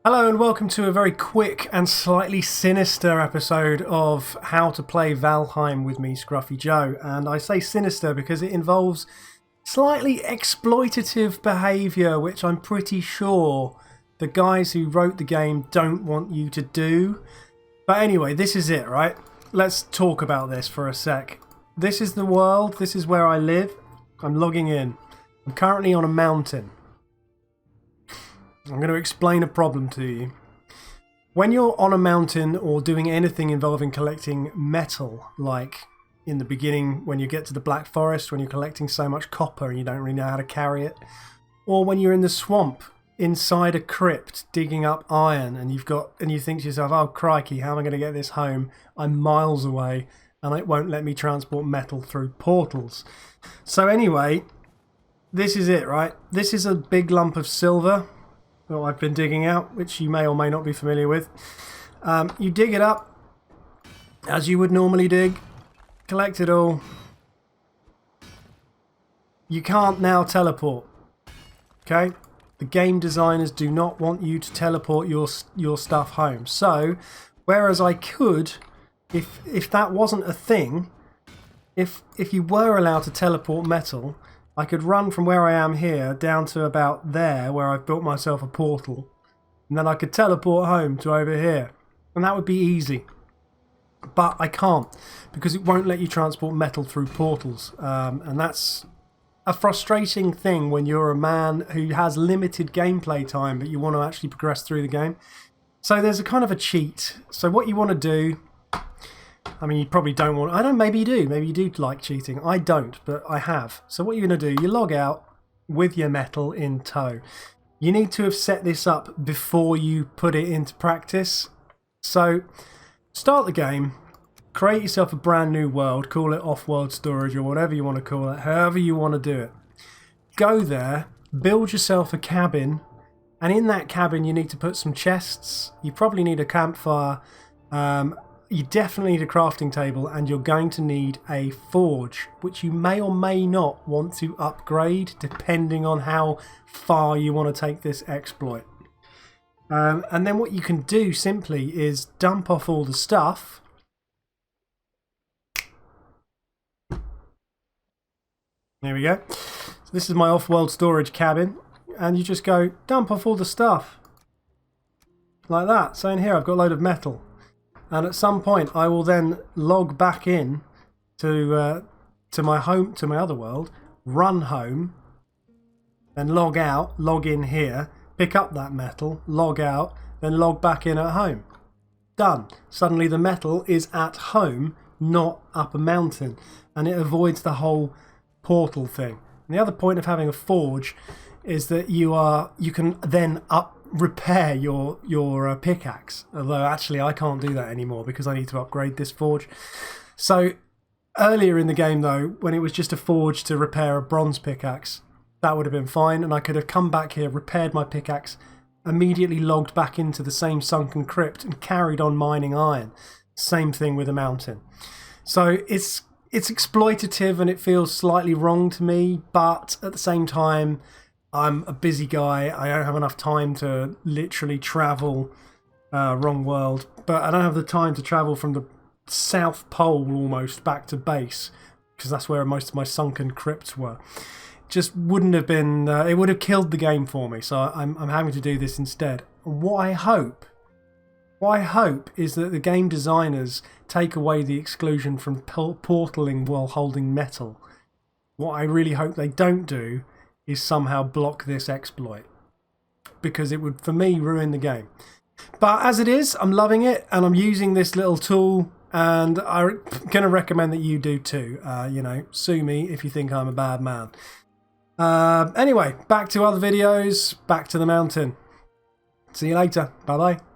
Hello and welcome to a very quick and slightly sinister episode of How to Play Valheim with me, Scruffy Joe. And I say sinister because it involves slightly exploitative behaviour, which I'm pretty sure the guys who wrote the game don't want you to do. But anyway, this is it, right? Let's talk about this for a sec. This is the world, this is where I live. I'm logging in. I'm currently on a mountain. I'm going to explain a problem to you. When you're on a mountain or doing anything involving collecting metal, like in the beginning when you get to the Black Forest, when you're collecting so much copper and you don't really know how to carry it, or when you're in the swamp inside a crypt digging up iron and you think to yourself, oh crikey, how am I going to get this home? I'm miles away and it won't let me transport metal through portals. So anyway, this is it, right? This is a big lump of silver that I've been digging out, which you may or may not be familiar with. You dig it up as you would normally dig, collect it all. You can't now teleport, okay? The game designers do not want you to teleport your stuff home. So, whereas I could, if that wasn't a thing, if you were allowed to teleport metal, I could run from where I am here down to about there where I've built myself a portal, and then I could teleport home to over here, and that would be easy. But I can't because it won't let you transport metal through portals, and that's a frustrating thing when you're a man who has limited gameplay time but you want to actually progress through the game. So there's a kind of a cheat. So what you want to do, I mean, you probably don't want... I don't... Maybe you do. Maybe you do like cheating. I don't, but I have. So what you're going to do, you log out with your metal in tow. You need to have set this up before you put it into practice. So start the game, create yourself a brand new world, call it off-world storage or whatever you want to call it, however you want to do it. Go there, build yourself a cabin, and in that cabin you need to put some chests. You probably need a campfire. You definitely need a crafting table, and you're going to need a forge, which you may or may not want to upgrade depending on how far you want to take this exploit. And then what you can do simply is dump off all the stuff. There we go. So this is my off-world storage cabin, and you just go dump off all the stuff like that. So in here I've got a load of metal. And at some point, I will then log back in to my home, to my other world, run home, then log out, log in here, pick up that metal, log out, then log back in at home. Done. Suddenly the metal is at home, not up a mountain, and it avoids the whole portal thing. And the other point of having a forge is that you can then repair your pickaxe, although actually I can't do that anymore because I need to upgrade this forge. So earlier in the game though, when it was just a forge to repair a bronze pickaxe, that would have been fine, and I could have come back here, repaired my pickaxe, immediately logged back into the same sunken crypt and carried on mining iron. Same thing with a mountain. So it's exploitative and it feels slightly wrong to me, but at the same time I'm a busy guy. I don't have enough time to literally travel, wrong world, but I don't have the time to travel from the South Pole almost back to base, because that's where most of my sunken crypts were. Just wouldn't have been, it would have killed the game for me, so I'm having to do this instead. And what I hope is that the game designers take away the exclusion from portaling while holding metal. What I really hope they don't do is somehow block this exploit, because it would, for me, ruin the game. But as it is, I'm loving it, and I'm using this little tool, and I'm going to recommend that you do too. You know, sue me if you think I'm a bad man. Anyway, back to other videos, back to the mountain. See you later. Bye bye.